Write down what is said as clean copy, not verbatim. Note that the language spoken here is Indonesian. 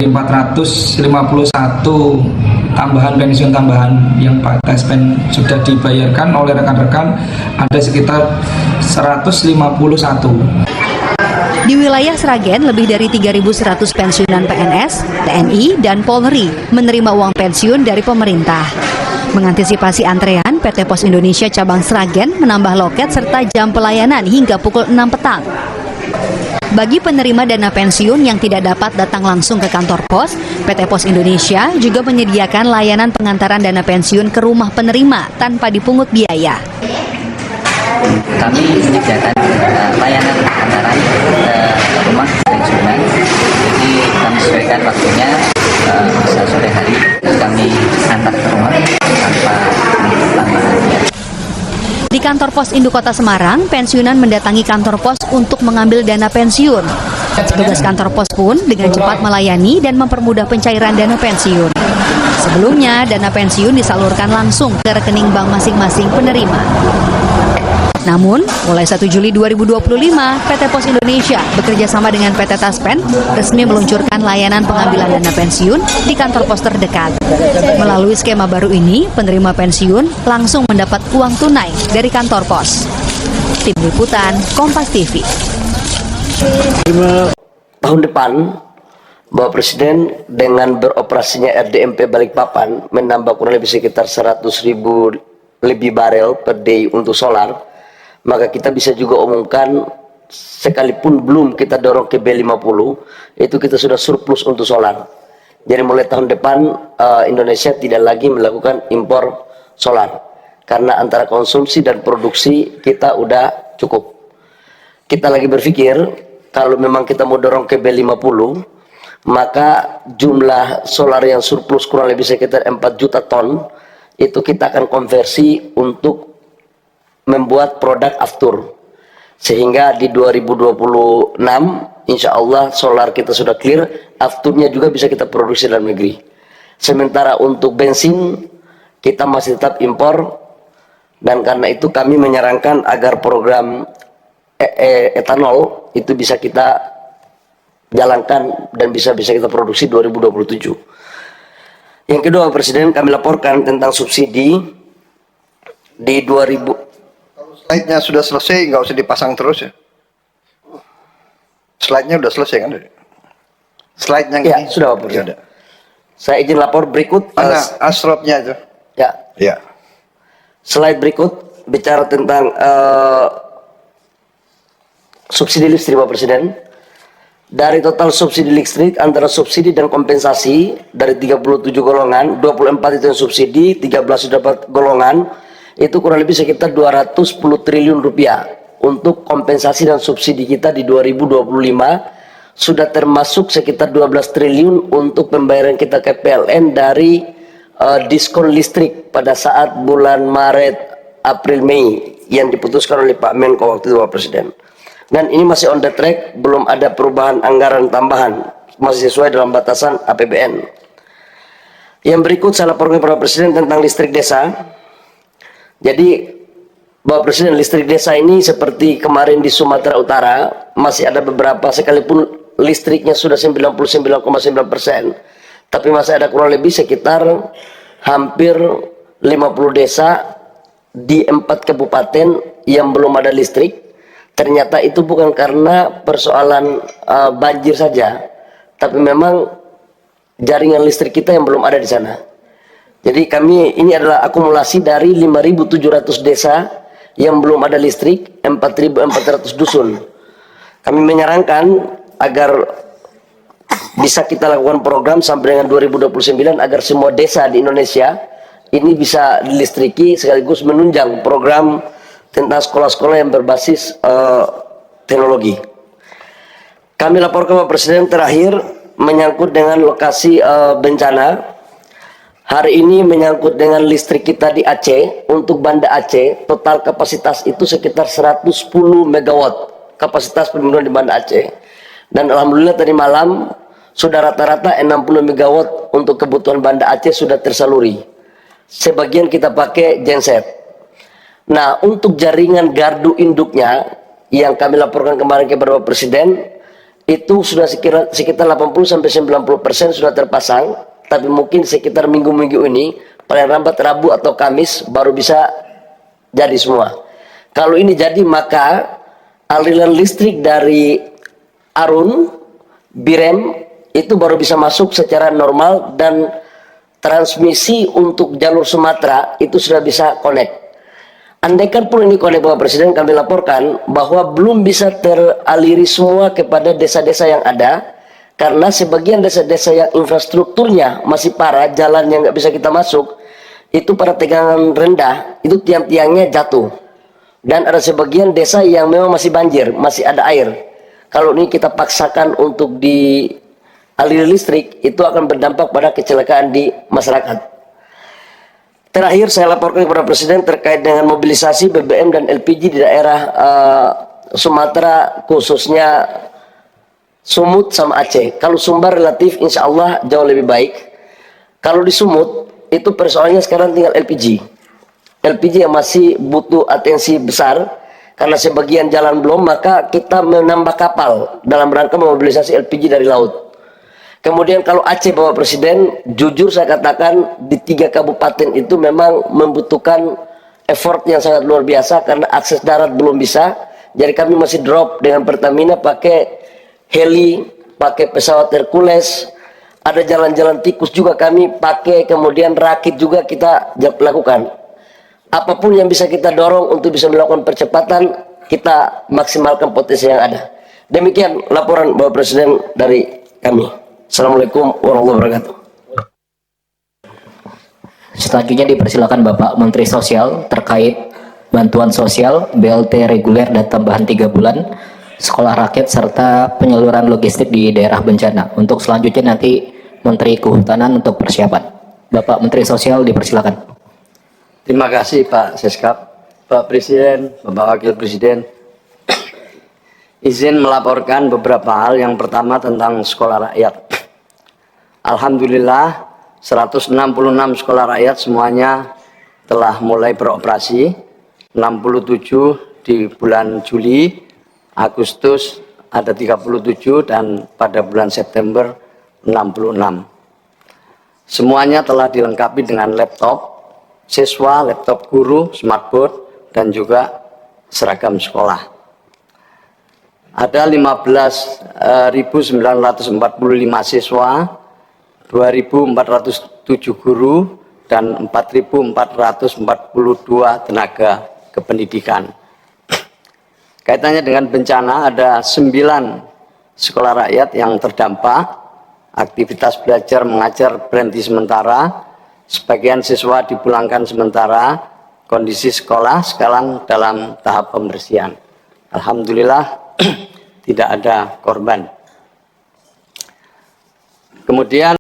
451 tambahan pensiun tambahan yang Pak Kaspen sudah dibayarkan oleh rekan-rekan ada sekitar 151. Di wilayah Sragen, lebih dari 3.100 pensiunan PNS, TNI, dan Polri menerima uang pensiun dari pemerintah. Mengantisipasi antrean, PT Pos Indonesia Cabang Sragen menambah loket serta jam pelayanan hingga pukul 6 petang. Bagi penerima dana pensiun yang tidak dapat datang langsung ke kantor pos, PT Pos Indonesia juga menyediakan layanan pengantaran dana pensiun ke rumah penerima tanpa dipungut biaya. Kami menyediakan layanan pengantaran ke rumah pensiunan, jadi kami sesuaikan waktunya, bisa sore hari kami antar ke rumah tanpa tambahan. Di kantor pos Induk Kota Semarang, pensiunan mendatangi kantor pos untuk mengambil dana pensiun. Petugas kantor pos pun dengan cepat melayani dan mempermudah pencairan dana pensiun. Sebelumnya, dana pensiun disalurkan langsung ke rekening bank masing-masing penerima. Namun, mulai 1 Juli 2025, PT Pos Indonesia bekerja sama dengan PT Taspen resmi meluncurkan layanan pengambilan dana pensiun di kantor pos terdekat. Melalui skema baru ini, penerima pensiun langsung mendapat uang tunai dari kantor pos. Tim Liputan, Kompas TV. Tahun depan, Bapak Presiden dengan beroperasinya RDMP Balikpapan menambah kurang lebih sekitar 100.000 lebih barel per day untuk solar, maka kita bisa juga umumkan sekalipun belum kita dorong ke B50, itu kita sudah surplus untuk solar. Jadi mulai tahun depan Indonesia tidak lagi melakukan impor solar karena antara konsumsi dan produksi kita udah cukup. Kita lagi berpikir kalau memang kita mau dorong ke B50, maka jumlah solar yang surplus kurang lebih sekitar 4 juta ton itu kita akan konversi untuk membuat produk aftur, sehingga di 2026 insya Allah solar kita sudah clear, afturnya juga bisa kita produksi dalam negeri. Sementara untuk bensin kita masih tetap impor, dan karena itu kami menyarankan agar program etanol itu bisa kita jalankan dan bisa kita produksi 2027. Yang kedua, Presiden, kami laporkan tentang subsidi di 2000. Slide-nya sudah selesai, nggak usah dipasang terus ya. Slide-nya sudah selesai kan? Slide-nya ya, ini sudah Pak Presiden. Saya izin lapor berikut. Mana asropnya itu? Ya. Ya. Slide berikut bicara tentang subsidi listrik, Pak Presiden. Dari total subsidi listrik antara subsidi dan kompensasi dari 37 golongan, 24 itu yang subsidi, 13 sudah dapat golongan, itu kurang lebih sekitar 210 triliun rupiah untuk kompensasi dan subsidi kita di 2025. Sudah termasuk sekitar 12 triliun untuk pembayaran kita ke PLN dari diskon listrik pada saat bulan Maret, April, Mei yang diputuskan oleh Pak Menko waktu itu, Pak Presiden. Dan ini masih on the track, belum ada perubahan anggaran tambahan, masih sesuai dalam batasan APBN. Yang berikut saya laporkan kepada Presiden tentang listrik desa. Jadi Bapak Presiden, listrik desa ini seperti kemarin di Sumatera Utara masih ada beberapa, sekalipun listriknya sudah 99,9%, tapi masih ada kurang lebih sekitar hampir 50 desa di 4 kabupaten yang belum ada listrik. Ternyata itu bukan karena persoalan banjir saja, tapi memang jaringan listrik kita yang belum ada di sana. Jadi ini adalah akumulasi dari 5.700 desa yang belum ada listrik, 4.400 dusun. Kami menyarankan agar bisa kita lakukan program sampai dengan 2029 agar semua desa di Indonesia ini bisa dilistriki, sekaligus menunjang program tentang sekolah-sekolah yang berbasis teknologi. Kami laporkan Pak Presiden terakhir menyangkut dengan lokasi bencana. Hari ini menyangkut dengan listrik kita di Aceh. Untuk Banda Aceh, total kapasitas itu sekitar 110 megawatt kapasitas pembangunan di Banda Aceh. Dan alhamdulillah tadi malam sudah rata-rata 60 megawatt untuk kebutuhan Banda Aceh sudah tersaluri. Sebagian kita pakai genset. Nah, untuk jaringan gardu induknya yang kami laporkan kemarin kepada Bapak Presiden, itu sudah sekitar 80-90% sudah terpasang, tapi mungkin sekitar minggu-minggu ini paling lambat Rabu atau Kamis baru bisa jadi semua. Kalau ini jadi, maka aliran listrik dari Arun Birem itu baru bisa masuk secara normal, dan transmisi untuk jalur Sumatera itu sudah bisa connect. Andaikan pun ini connect, Bapak Presiden, kami laporkan bahwa belum bisa teraliri semua kepada desa-desa yang ada, karena sebagian desa-desa yang infrastrukturnya masih parah, jalannya nggak bisa kita masuk, itu pada tegangan rendah, itu tiang-tiangnya jatuh. Dan ada sebagian desa yang memang masih banjir, masih ada air. Kalau ini kita paksakan untuk dialiri listrik, itu akan berdampak pada kecelakaan di masyarakat. Terakhir saya laporkan kepada Presiden terkait dengan mobilisasi BBM dan LPG di daerah Sumatera, khususnya Sumut sama Aceh. Kalau Sumbar relatif insya Allah jauh lebih baik. Kalau di Sumut itu persoalannya sekarang tinggal LPG. LPG yang masih butuh atensi besar, karena sebagian jalan belum, maka kita menambah kapal dalam rangka memobilisasi LPG dari laut. Kemudian kalau Aceh, Bapak Presiden, jujur saya katakan di 3 kabupaten itu memang membutuhkan effort yang sangat luar biasa, karena akses darat belum bisa. Jadi kami masih drop dengan Pertamina pakai heli, pakai pesawat Hercules, ada jalan-jalan tikus juga kami pakai, kemudian rakit juga kita lakukan. Apapun yang bisa kita dorong untuk bisa melakukan percepatan, kita maksimalkan potensi yang ada. Demikian laporan Bapak Presiden dari kami. Assalamualaikum warahmatullahi wabarakatuh. Selanjutnya dipersilakan Bapak Menteri Sosial terkait bantuan sosial, BLT reguler dan tambahan 3 bulan, sekolah rakyat, serta penyaluran logistik di daerah bencana. Untuk selanjutnya nanti Menteri Kehutanan untuk persiapan. Bapak Menteri Sosial dipersilakan. Terima kasih Pak Seskap, Pak Presiden, Bapak Wakil Presiden. Izin melaporkan beberapa hal. Yang pertama tentang sekolah rakyat. Alhamdulillah 166 sekolah rakyat semuanya telah mulai beroperasi. 67 di bulan Juli, Agustus ada 37, dan pada bulan September 66. Semuanya telah dilengkapi dengan laptop siswa, laptop guru, smartboard, dan juga seragam sekolah. Ada 15.945 siswa, 2.407 guru, dan 4.442 tenaga kependidikan. Kaitannya dengan bencana, ada 9 sekolah rakyat yang terdampak. Aktivitas belajar mengajar berhenti sementara, sebagian siswa dipulangkan sementara, kondisi sekolah sekarang dalam tahap pembersihan. Alhamdulillah tidak ada korban. Kemudian